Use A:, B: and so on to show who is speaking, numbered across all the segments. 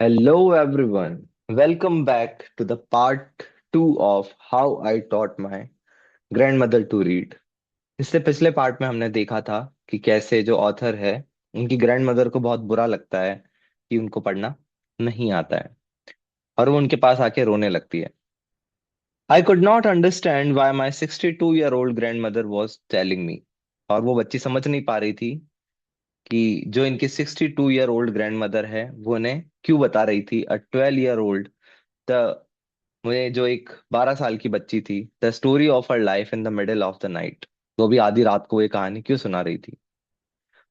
A: Hello, everyone. Welcome back to the part 2 of How I Taught My Grandmother to Read. इससे पिछले part में हमने देखा था कि कैसे जो ऑथर है उनकी ग्रैंडमदर को बहुत बुरा लगता है कि उनको पढ़ना नहीं आता है और वो उनके पास आके रोने लगती है। आई could not understand why my 62-year-old grandmother was telling me। और वो बच्ची समझ नहीं पा रही थी कि जो इनकी 62-year-old ग्रैंडमदर है वो उन्हें क्यों बता रही थी अ 12-year-old द मुझे जो एक 12 साल की बच्ची थी the story of her life in the middle of the night, वो भी आधी रात को ये कहानी क्यों सुना रही थी।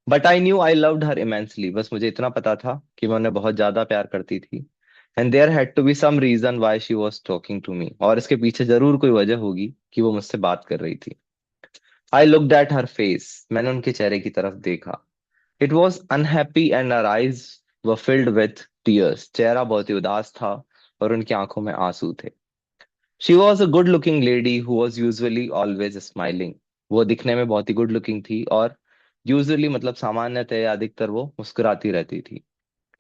A: But I new I loved her immensely. बस मुझे इतना पता था कि मैं उन्हें बहुत ज्यादा प्यार करती थी। And there had to be some reason why she was talking to me, और इसके पीछे जरूर कोई वजह होगी कि वो मुझसे बात कर रही थी। I looked at her face. मैंने उनके चेहरे की तरफ देखा। It was unhappy and her eyes were filled with tears. चेहरा बहुत ही उदास था और उनकी आंखों में आंसू थे। She was a good looking lady who was usually always smiling. वो दिखने में बहुत ही गुड लुकिंग थी और यूजुअली मतलब सामान्यतः या अधिकतर वो मुस्कुराती रहती थी।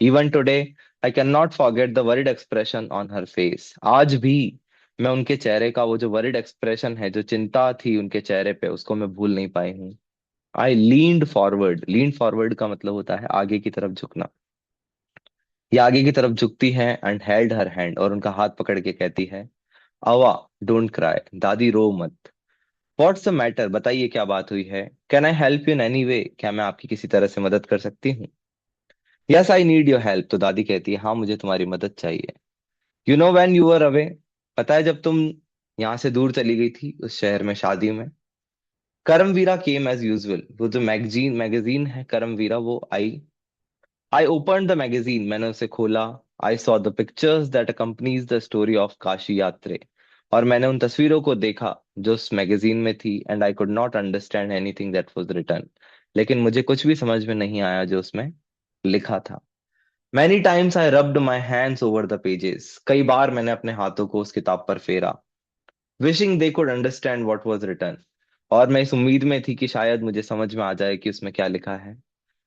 A: Even today I can not forget the worried expression on her face. आज भी मैं उनके चेहरे का वो जो वरिड एक्सप्रेशन है, जो चिंता थी उनके चेहरे पे, उसको मैं भूल नहीं पाई हूँ। आई लीन्ड फॉरवर्ड। लीन फॉरवर्ड का मतलब होता है आगे की तरफ झुकना। ये आगे की तरफ झुकती है एंड हेल्ड हर हैंड, और उनका हाथ पकड़ के कहती है, अवा, डोंट क्राई, दादी रो मत। व्हाट्स द मैटर, बताइए क्या बात हुई है। Can I help you in any way, क्या मैं आपकी किसी तरह से मदद कर सकती हूँ। Yes I need your help. तो दादी कहती है, हाँ मुझे तुम्हारी मदद चाहिए। You know when you were away, पता है जब तुम यहाँ से दूर चली गई थी उस शहर में शादी में, करमवीरा केम एज यूजुअल। वो जो मैगजीन मैगजीन है करमवीरा, वो आई। आई ओपन द मैगजीन, मैंने उसे खोला। आई saw the pictures that accompanies the story of Kashi यात्रे। और मैंने उन तस्वीरों को देखा जो उस मैगजीन में थी। And I could not understand anything that was written. लेकिन मुझे कुछ भी समझ में नहीं आया जो उसमें लिखा था। Many times I rubbed my hands over the pages. कई बार मैंने अपने हाथों को उस किताब पर फेरा, wishing they could understand what was written. और मैं इस उम्मीद में थी कि शायद मुझे समझ में आ जाए कि उसमें क्या लिखा है।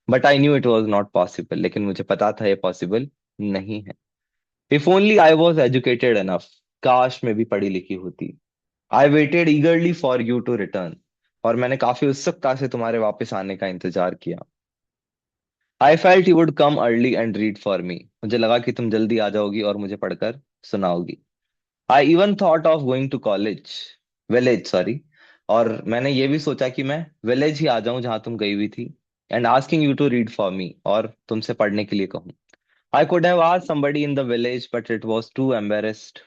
A: But I knew it was not possible. लेकिन मुझे पता था ये पॉसिबल नहीं है। If only I was educated enough, काश मैं भी पढ़ी लिखी होती। I waited eagerly for you to return. और मैंने काफी उत्सुकता से तुम्हारे वापस आने का इंतजार किया। I felt you would come early and read for मी। मुझे लगा कि तुम जल्दी आ जाओगी और मुझे पढ़कर सुनाओगी। I even thought of going to college, village sorry. और मैंने ये भी सोचा कि मैं विलेज ही आ जाऊं जहां तुम गई हुई थी। And asking you to read for me, और तुमसे पढ़ने के लिए कहूं। I could have asked somebody in the village but it was too embarrassed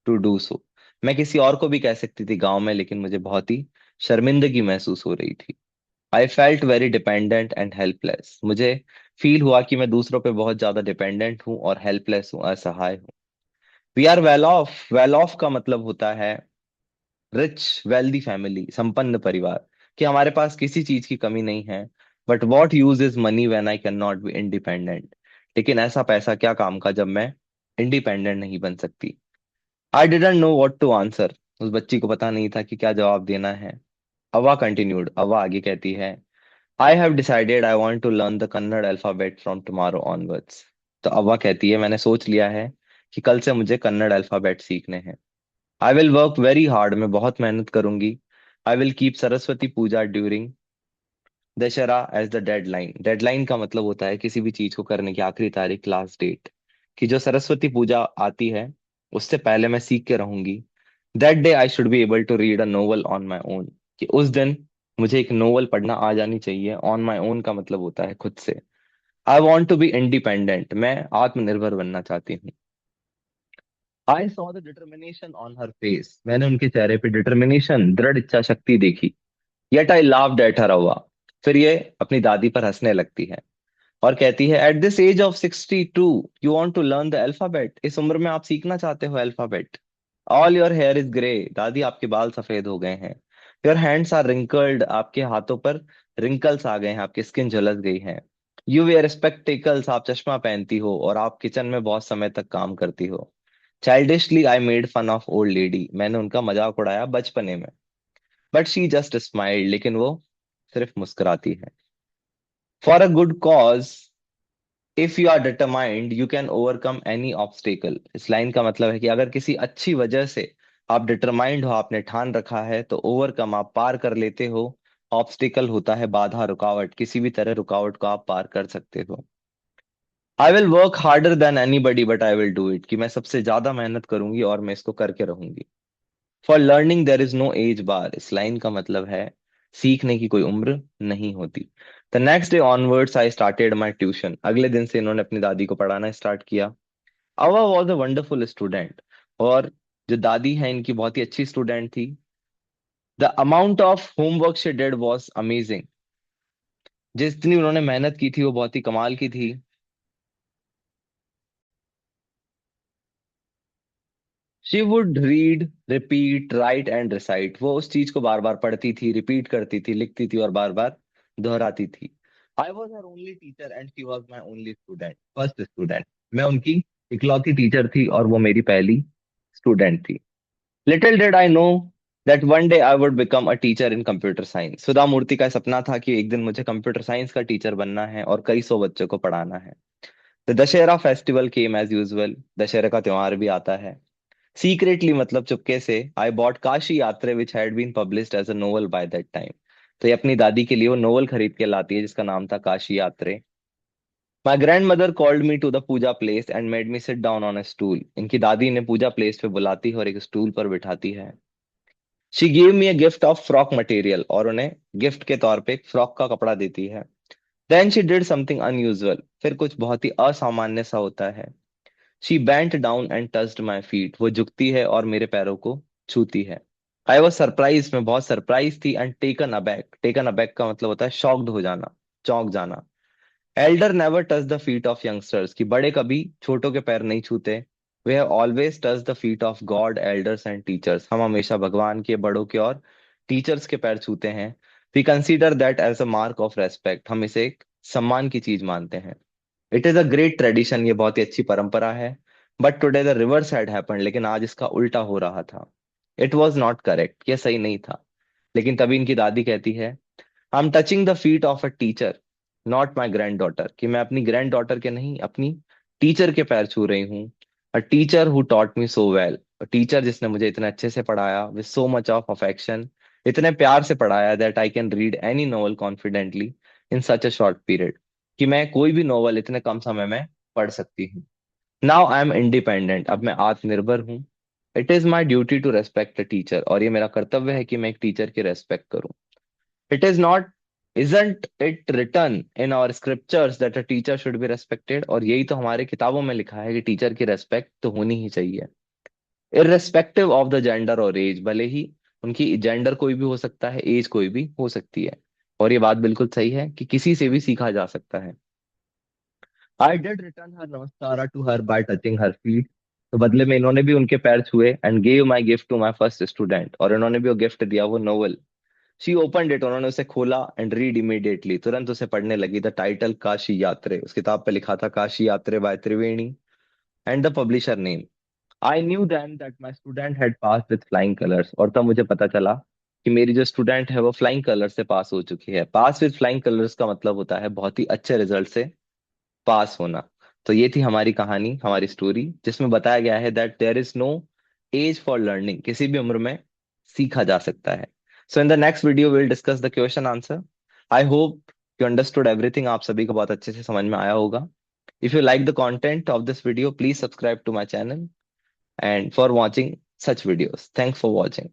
A: to do so. मैं किसी और को भी कह सकती थी गांव में, लेकिन मुझे बहुत ही शर्मिंदगी महसूस हो रही थी। I felt very dependent and helpless. मुझे फील हुआ कि मैं दूसरों पे बहुत ज्यादा डिपेंडेंट हूँ और हेल्पलेस हूँ, असहाय हूँ। We are well off. Well off का मतलब होता है रिच, वेल्दी फैमिली, संपन्न परिवार, कि हमारे पास किसी चीज की कमी नहीं है। But what use is money when I can not be independent. लेकिन ऐसा पैसा क्या काम का जब मैं इंडिपेंडेंट नहीं बन सकती। I didn't know what to answer. उस बच्ची को पता नहीं था कि क्या जवाब देना है। अवा कंटिन्यूड। अवा आगे कहती है, I have decided I want to learn the Kannada alphabet from tomorrow onwards. तो अव्वा कहती है, मैंने सोच लिया है कि कल से मुझे कन्नड़ अल्फाबेट सीखने हैं। I will work very hard. मैं बहुत मेहनत करूंगी। I will keep Saraswati Puja during Dussehra as the deadline. Deadline का मतलब होता है किसी भी चीज को करने की आखिरी तारीख, लास्ट डेट। कि जो सरस्वती पूजा आती है उससे पहले मैं सीख के रहूंगी। That day I should be able to read a novel on my own. कि उस दिन मुझे एक नोवेल पढ़ना आ जानी चाहिए। ऑन माई ओन का मतलब होता है खुद से। I want to be independent. मैं आत्मनिर्भर बनना चाहती हूँ। I saw the determination on her face. मैंने उनके चेहरे पे डिटर्मिनेशन, दृढ़ इच्छा शक्ति देखी। Yet I laughed at her Avva. फिर ये अपनी दादी पर हंसने लगती है और कहती है, at this age of 62 you want to learn the alphabet. इस उम्र में आप सीखना चाहते हो alphabet. All your hair is grey. दादी आपके बाल सफेद हो गए हैं। Your hands are wrinkled. आपके हाथों पर रिंकल्स आ गए हैं, आपकी स्किन झुलस गई है। You wear spectacles. आप चश्मा पहनती हो और आप किचन में बहुत समय तक काम करती हो। Childishly I made fun of old lady. मैंने उनका मजाक उड़ाया बचपने में। But she just smiled. लेकिन वो सिर्फ मुस्कुराती है। For a good cause if you are determined you can overcome any obstacle. इस लाइन का मतलब है कि अगर किसी अच्छी वजह से आप डिटरमाइंड हो, आपने ठान रखा है, तो ओवरकम आप पार कर लेते हो। ऑब्स्टिकल होता है बाधा, रुकावट, किसी भी तरह रुकावट को आप पार कर सकते हो। आई will work harder than anybody but I will do it, कि मैं सबसे ज्यादा मेहनत करूंगी और मैं इसको करके रहूंगी। For learning there is no age bar. इस लाइन का मतलब है सीखने की कोई उम्र नहीं होती। The next day onwards I started my tuition. अगले दिन से इन्होंने अपनी दादी को पढ़ाना स्टार्ट किया। अवा वॉज अ वंडरफुल स्टूडेंट। और जो दादी है इनकी बहुत ही अच्छी स्टूडेंट थी। The amount of homework she did was amazing. जितनी उन्होंने मेहनत की थी वो बहुत ही कमाल की थी। She would read, repeat, right and recite. वो उस चीज को बार बार पढ़ती थी, रिपीट करती थी, लिखती थी और बार बार दोहराती थी। I was her only teacher and she was my only student, first student. मैं उनकी इकलौती टीचर थी और वो मेरी पहली स्टूडेंट थी। Little did I know that one day I would become a teacher in computer science. Sudha Murty का सपना था कि एक दिन मुझे कंप्यूटर साइंस का टीचर बनना है और कई सौ बच्चों को पढ़ाना है। The Dussehra festival came as usual. Dussehra का त्योहार भी आता है। सीक्रेटली मतलब चुपके से, आई bought Kashi Yatre which had been published as a novel by that time. तो ये अपनी दादी के लिए वो नोवेल खरीद के लाती है जिसका नाम था Kashi Yatre. My grandmother called me to the puja place and made me sit down on a stool. इनकी दादी ने पूजा प्लेस पे बुलाती है और एक स्टूल पर बिठाती है। She gave me a gift of frock material, और उन्हें गिफ्ट के तौर पे एक फ्रॉक का कपड़ा देती है। Then she did something unusual. फिर कुछ बहुत ही असामान्य सा होता है। She bent down and touched my feet. वो झुकती है और मेरे पैरों को छूती है। आई वॉज सरप्राइज, मैं बहुत सरप्राइज थी। And taken aback, taken aback का मतलब होता है शॉक्ड हो जाना, चौंक जाना। Elder never touch the feet of youngsters, कि बड़े कभी छोटों के पैर नहीं छूते। They have always touch the feet of God, elders and teachers. हम हमेशा भगवान के, बड़ों के और टीचर्स के पैर छूते हैं। We consider that as a mark of respect. हम इसे एक सम्मान की चीज मानते हैं। It is a great tradition, ये बहुत ही अच्छी परंपरा है। But today the reverse had happened, लेकिन आज इसका उल्टा हो रहा था। इट वॉज नॉट करेक्ट, ये सही नहीं था। लेकिन तभी इनकी दादी कहती है, I am touching the feet of a teacher, not my grand daughter. कि मैं अपनी ग्रैंड डॉटर के नहीं, अपनी टीचर के पैर छू रही हूँ। A teacher who taught me so well. Teacher जिसने मुझे इतने अच्छे से पढ़ाया, with so much of affection, इतने प्यार से पढ़ाया, that I can read any novel confidently in such a short period. कि मैं कोई भी नॉवल इतने कम समय में पढ़ सकती हूँ। नाउ आई एम इंडिपेंडेंट, अब मैं आत्मनिर्भर हूँ। It is my duty to respect a teacher, और ये मेरा कर्तव्य है कि मैं एक टीचर की रेस्पेक्ट करूँ। It is not, isn't it written in our scriptures that a teacher should be respected? और यही तो हमारे किताबों में लिखा है कि टीचर की रेस्पेक्ट तो होनी ही चाहिए, इररेस्पेक्टिव ऑफ द जेंडर और एज। भले ही उनकी जेंडर कोई भी हो सकता है, एज कोई भी हो सकती है। और ये बात बिल्कुल सही है कि किसी से भी सीखा जा सकता है। I did return her namaskar to her by touching her feet. तो बदले में इन्होंने भी उनके पैर छुए। And gave my gift to my first student, और इन्होंने भी वो गिफ्ट दिया, वो नोवेल। शी ओपन इट, उन्होंने उसे खोला। एंड रीड इमीडिएटली, तुरंत उसे पढ़ने लगी। द टाइटल काशी यात्रे, उस किताब पे लिखा था Kashi Yatre by Triveni. And the publisher name. I knew then that my student had pass with flying colours, और तब मुझे पता चला कि मेरी जो स्टूडेंट है वो फ्लाइंग कलर्स से पास हो चुकी है। पास विथ फ्लाइंग कलर्स का मतलब होता है बहुत ही अच्छे रिजल्ट से पास होना। तो ये थी हमारी कहानी, हमारी स्टोरी, जिसमें बताया गया है that there is no age for learning, किसी भी उम्र में सीखा जा सकता है। So in the next video will discuss the question answer. I hope you understood everything, आप सभी को बहुत अच्छे से समझ में आया होगा। If you like the content of this video, please subscribe to my channel and for watching such videos. Thanks for watching.